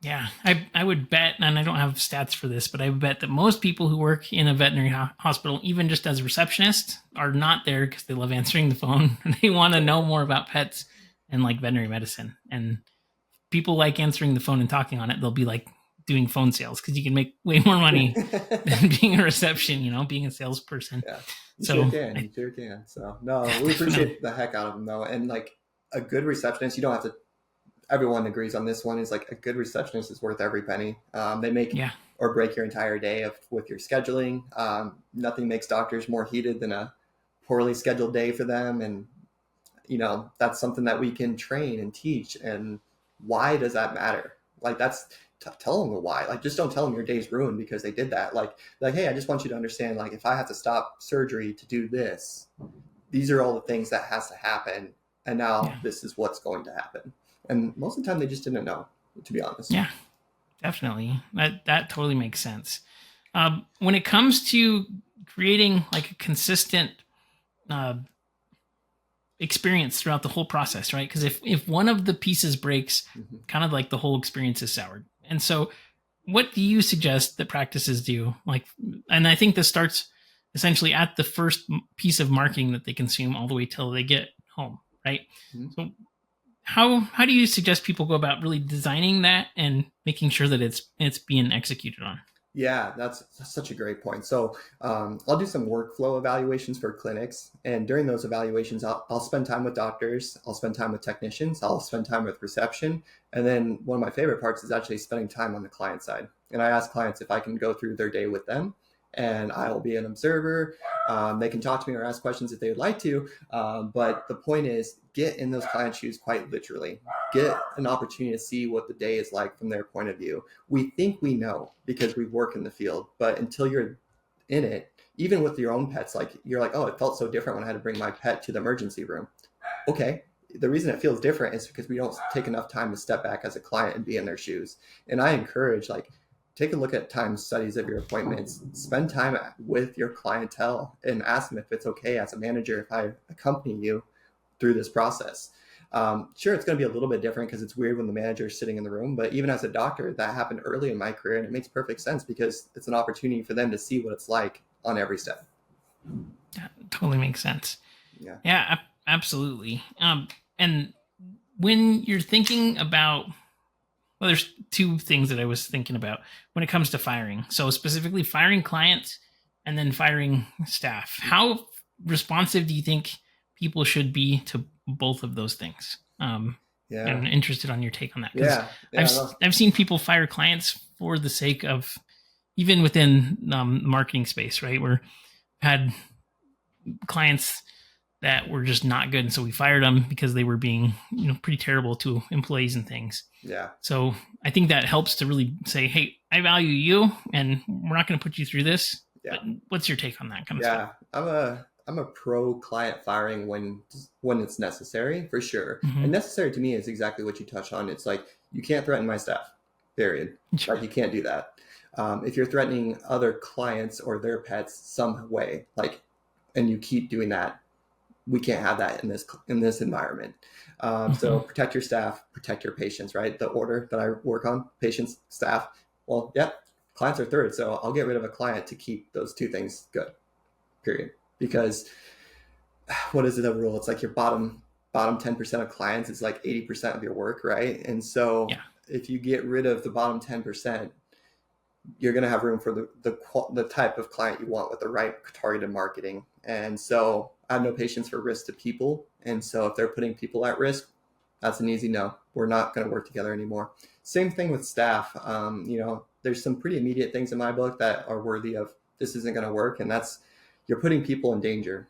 Yeah, I would bet, and I don't have stats for this, but I would bet that most people who work in a veterinary hospital, even just as receptionists, are not there because they love answering the phone and they want to know more about pets and like veterinary medicine. And people like answering the phone and talking on it. They'll be like doing phone sales because you can make way more money than being a reception, being a salesperson. Yeah, you sure can. So no, we appreciate the heck out of them though. And like a good receptionist, you don't have to, everyone agrees on this one, is like a good receptionist is worth every penny. They make or break your entire day with your scheduling. Nothing makes doctors more heated than a poorly scheduled day for them. And, that's something that we can train and teach. And why does that matter? Like, that's tell them the why. Like, just don't tell them your day's ruined because they did that. Like, hey, I just want you to understand, like, if I have to stop surgery to do this, these are all the things that has to happen. And now this is what's going to happen. And most of the time they just didn't know, to be honest. Yeah, definitely. That totally makes sense. When it comes to creating like a consistent experience throughout the whole process, right? Because if one of the pieces breaks, kind of like the whole experience is soured. And so what do you suggest that practices do? Like, and I think this starts essentially at the first piece of marketing that they consume all the way till they get home, right? So how do you suggest people go about really designing that and making sure that it's being executed on? Yeah, that's such a great point. So I'll do some workflow evaluations for clinics. And during those evaluations, I'll spend time with doctors. I'll spend time with technicians. I'll spend time with reception. And then one of my favorite parts is actually spending time on the client side. And I ask clients if I can go through their day with them. And I will be an observer. They can talk to me or ask questions if they would like to. But the point is, get in those client shoes quite literally. Get an opportunity to see what the day is like from their point of view. We think we know because we work in the field, but until you're in it, even with your own pets, like you're like, oh, it felt so different when I had to bring my pet to the emergency room. Okay. The reason it feels different is because we don't take enough time to step back as a client and be in their shoes. And I encourage, like, take a look at time studies of your appointments, spend time with your clientele and ask them if it's okay as a manager if I accompany you through this process. Sure, it's going to be a little bit different because it's weird when the manager is sitting in the room, but even as a doctor, that happened early in my career, and it makes perfect sense because it's an opportunity for them to see what it's like on every step. That totally makes sense. Yeah, absolutely. And when you're thinking about, well, there's two things that I was thinking about when it comes to firing. So specifically firing clients and then firing staff. How responsive do you think people should be to both of those things? I'm interested on your take on that. I've seen people fire clients for the sake of, even within marketing space, right? Where I've had clients that were just not good, and so we fired them because they were being, pretty terrible to employees and things. Yeah. So I think that helps to really say, hey, I value you, and we're not going to put you through this. Yeah. But what's your take on that kind of stuff? I'm a pro client firing when it's necessary, for sure. And necessary to me is exactly what you touched on. It's like, you can't threaten my staff, period. Sure. Like, you can't do that. If you're threatening other clients or their pets some way, like, and you keep doing that, we can't have that in this environment. So protect your staff, protect your patients, right? The order that I work on, patients, staff. Well, Clients are third. So I'll get rid of a client to keep those two things good, period. Because what is it, a rule? It's like your bottom 10% of clients is like 80% of your work, right? And so Yeah. if you get rid of the bottom 10%, you're going to have room for the type of client you want with the right targeted marketing. And so I have no patience for risk to people. And so if they're putting people at risk, that's an easy no. We're not going to work together anymore. Same thing with staff. There's some pretty immediate things in my book that are worthy of this isn't going to work. And that's, you're putting people in danger.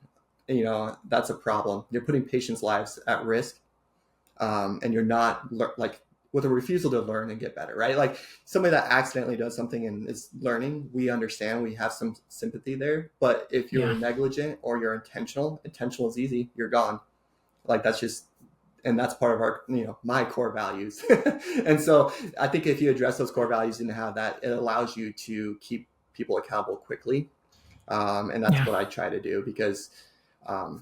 That's a problem. You're putting patients' lives at risk. And you're not with a refusal to learn and get better, right? Like somebody that accidentally does something and is learning, we understand, we have some sympathy there. But if you're negligent or you're intentional is easy, you're gone. Like and that's part of our, my core values. And so I think if you address those core values and have that, it allows you to keep people accountable quickly. And that's what I try to do, because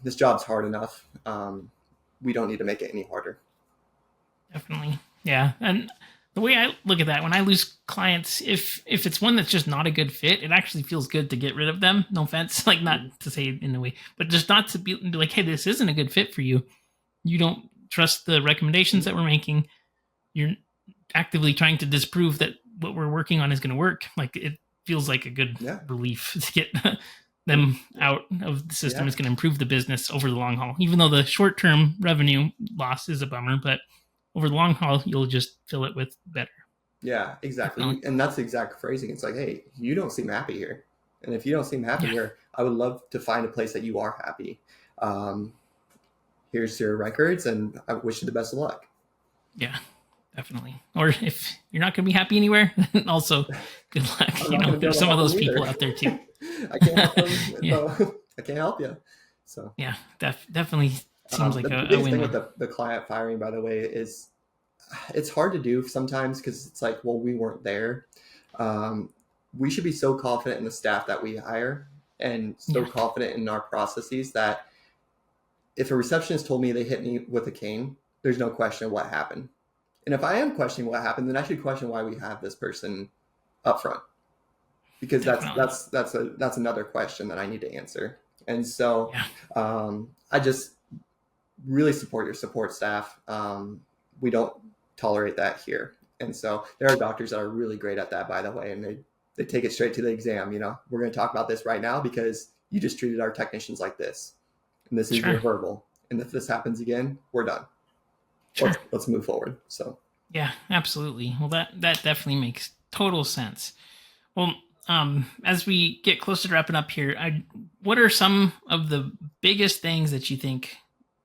this job's hard enough. We don't need to make it any harder. Definitely. Yeah. And the way I look at that, when I lose clients, if it's one that's just not a good fit, it actually feels good to get rid of them. No offense, like not to say it in a way, but just not to be like, hey, this isn't a good fit for you. You don't trust the recommendations that we're making. You're actively trying to disprove that what we're working on is going to work. Like it feels like a good relief to get them out of the system. It's going to improve the business over the long haul, even though the short-term revenue loss is a bummer, but over the long haul, you'll just fill it with better. Yeah, exactly. And that's the exact phrasing. It's like, hey, you don't seem happy here. And if you don't seem happy here, I would love to find a place that you are happy. Here's your records, and I wish you the best of luck. Yeah, definitely. Or if you're not going to be happy anywhere, also good luck. There's some of those people out there too. I can't help them. So I can't help you. So yeah, definitely seems like the biggest thing with the client firing, by the way, is it's hard to do sometimes, because it's like, well, we weren't there. We should be so confident in the staff that we hire and so confident in our processes that if a receptionist told me they hit me with a cane, there's no question what happened. And if I am questioning what happened, then I should question why we have this person up front, because that's another question that I need to answer. And so I just really support your support staff. We don't tolerate that here. And so there are doctors that are really great at that, by the way, and they take it straight to the exam. We're going to talk about this right now because you just treated our technicians like this, and this is your verbal. And if this happens again, we're done. Let's move forward. So yeah, absolutely. Well, that definitely makes total sense. Well, as we get closer to wrapping up here, what are some of the biggest things that you think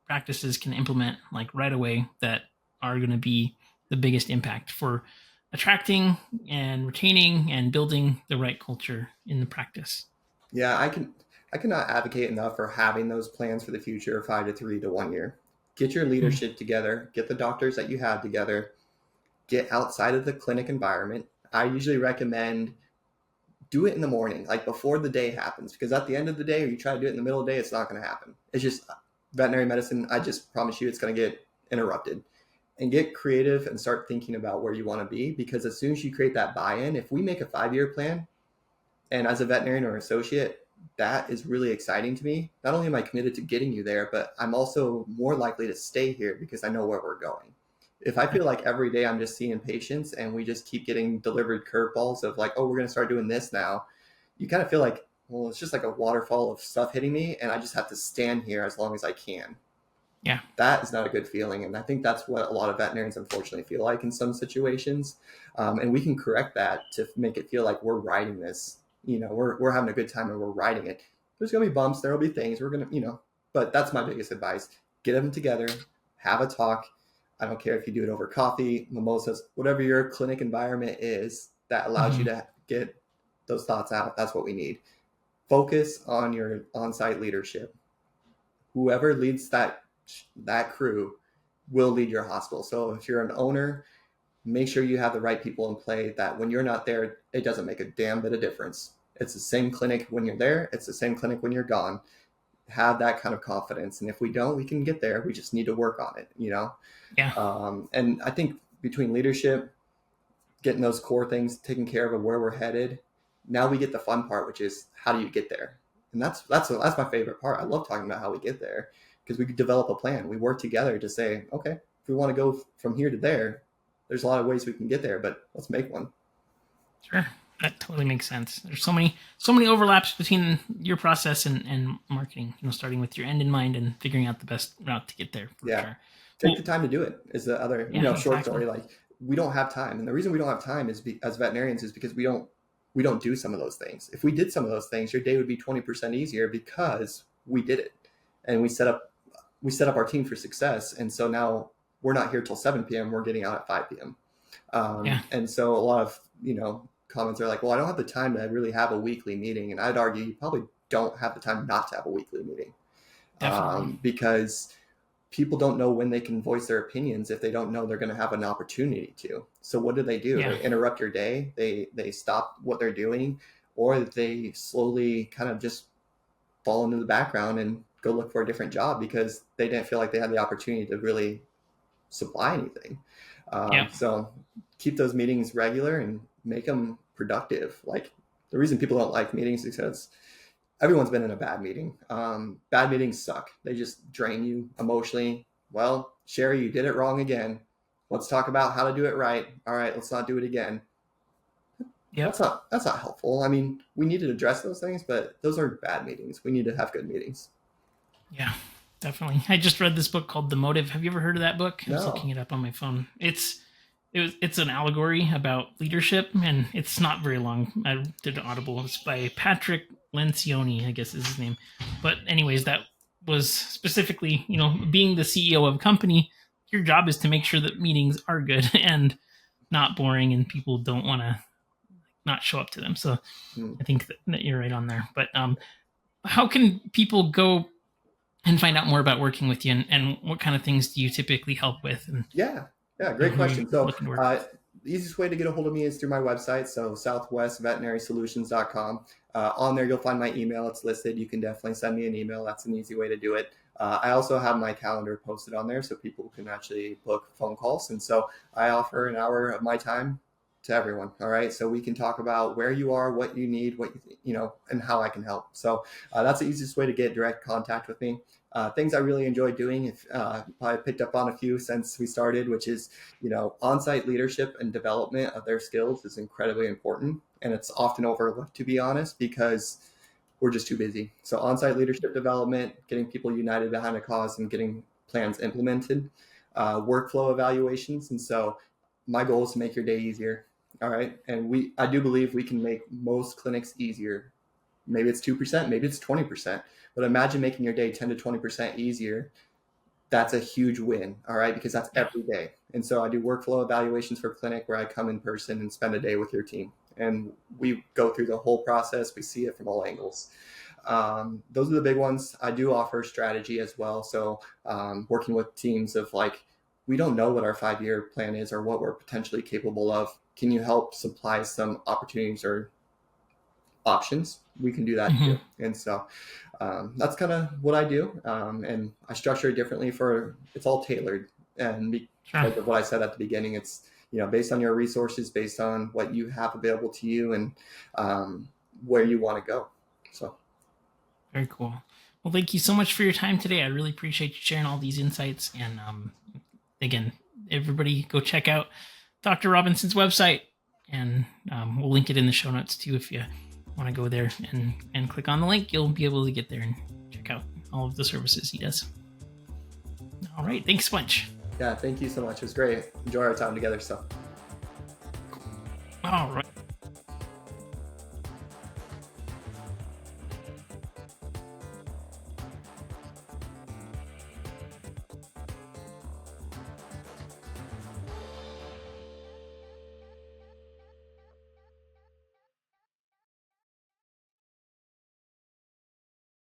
practices can implement like right away that are going to be the biggest impact for attracting and retaining and building the right culture in the practice? Yeah, I cannot advocate enough for having those plans for the future, 5 to 3 to 1 year. Get your leadership together, get the doctors that you have together, get outside of the clinic environment. I usually recommend do it in the morning, like before the day happens, because at the end of the day, or you try to do it in the middle of the day, it's not going to happen. It's just veterinary medicine. I just promise you it's going to get interrupted. And get creative and start thinking about where you want to be, because as soon as you create that buy-in, if we make a 5-year plan, and as a veterinarian or associate, that is really exciting to me. Not only am I committed to getting you there, but I'm also more likely to stay here because I know where we're going. If I feel like every day I'm just seeing patients and we just keep getting delivered curveballs of like, oh, we're going to start doing this now, you kind of feel like, well, it's just like a waterfall of stuff hitting me and I just have to stand here as long as I can. Yeah. That is not a good feeling. And I think that's what a lot of veterinarians unfortunately feel like in some situations. And we can correct that to make it feel like we're riding this. We're having a good time and we're riding it. There's going to be bumps. There will be things we're going to, but that's my biggest advice. Get them together, have a talk. I don't care if you do it over coffee, mimosas, whatever your clinic environment is that allows you to get those thoughts out. That's what we need. Focus on your on-site leadership. Whoever leads that crew will lead your hospital. So if you're an owner, make sure you have the right people in play, that when you're not there, it doesn't make a damn bit of difference. It's the same clinic when you're there. It's the same clinic when you're gone. Have that kind of confidence. And if we don't, we can get there. We just need to work on it, Yeah. And I think between leadership, getting those core things taken care of where we're headed. Now we get the fun part, which is how do you get there? And that's my favorite part. I love talking about how we get there because we could develop a plan. We work together to say, okay, if we want to go from here to there, there's a lot of ways we can get there, but let's make one. Sure. That totally makes sense. There's so many overlaps between your process and marketing, starting with your end in mind and figuring out the best route to get there. Sure. Take the time to do it is the other, short story. Like, we don't have time. And the reason we don't have time is as veterinarians is because we don't do some of those things. If we did some of those things, your day would be 20% easier because we did it. And we set up our team for success. And so now we're not here till 7 p.m. We're getting out at 5 p.m. And so a lot of, comments are like, well, I don't have the time to really have a weekly meeting. And I'd argue you probably don't have the time not to have a weekly meeting. Because people don't know when they can voice their opinions if they don't know they're going to have an opportunity to. So what do? They interrupt your day. They stop what they're doing, or they slowly kind of just fall into the background and go look for a different job because they didn't feel like they had the opportunity to really supply anything. So keep those meetings regular and make them productive. Like, the reason people don't like meetings is because everyone's been in a bad meeting. Bad meetings suck. They just drain you emotionally. Well, Sherry, you did it wrong again. Let's talk about how to do it right. All right, let's not do it again. That's not helpful. I mean, we need to address those things, but those are bad meetings. We need to have good meetings. Yeah, definitely. I just read this book called The Motive. Have you ever heard of that book? No. I was looking it up on my phone. It's an allegory about leadership, and it's not very long. I did an Audible. It's by Patrick Lencioni, I guess is his name. But anyways, that was specifically, being the CEO of a company, your job is to make sure that meetings are good and not boring and people don't want to not show up to them. So I think that you're right on there. But how can people go and find out more about working with you, and what kind of things do you typically help with? And Yeah, great question. So the easiest way to get a hold of me is through my website, so southwestveterinarysolutions.com. On there, you'll find my email. It's listed. You can definitely send me an email. That's an easy way to do it. I also have my calendar posted on there so people can actually book phone calls. And so I offer an hour of my time to everyone. All right. So we can talk about where you are, what you need, and how I can help. So that's the easiest way to get direct contact with me. Things I really enjoy doing, if I picked up on a few since we started, which is, on-site leadership and development of their skills is incredibly important. And it's often overlooked, to be honest, because we're just too busy. So on-site leadership development, getting people united behind a cause and getting plans implemented, workflow evaluations. And so my goal is to make your day easier. All right. And I do believe we can make most clinics easier. Maybe it's 2%, maybe it's 20%. But imagine making your day 10 to 20% easier. That's a huge win, all right? Because that's every day. And so I do workflow evaluations for clinic where I come in person and spend a day with your team. And we go through the whole process. We see it from all angles. Those are the big ones. I do offer strategy as well. So working with teams of we don't know what our 5-year plan is or what we're potentially capable of. Can you help supply some opportunities or options? We can do that too. And so that's kind of what I do. And I structure it differently it's all tailored. And because of what I said at the beginning, it's, based on your resources, based on what you have available to you and where you want to go. So. Very cool. Well, thank you so much for your time today. I really appreciate you sharing all these insights. And again, everybody go check out Dr. Robinson's website, and we'll link it in the show notes too. If you want to go there and click on the link, you'll be able to get there and check out all of the services he does. All right. Thanks so much. Yeah. Thank you so much. It was great. Enjoy our time together. So. All right.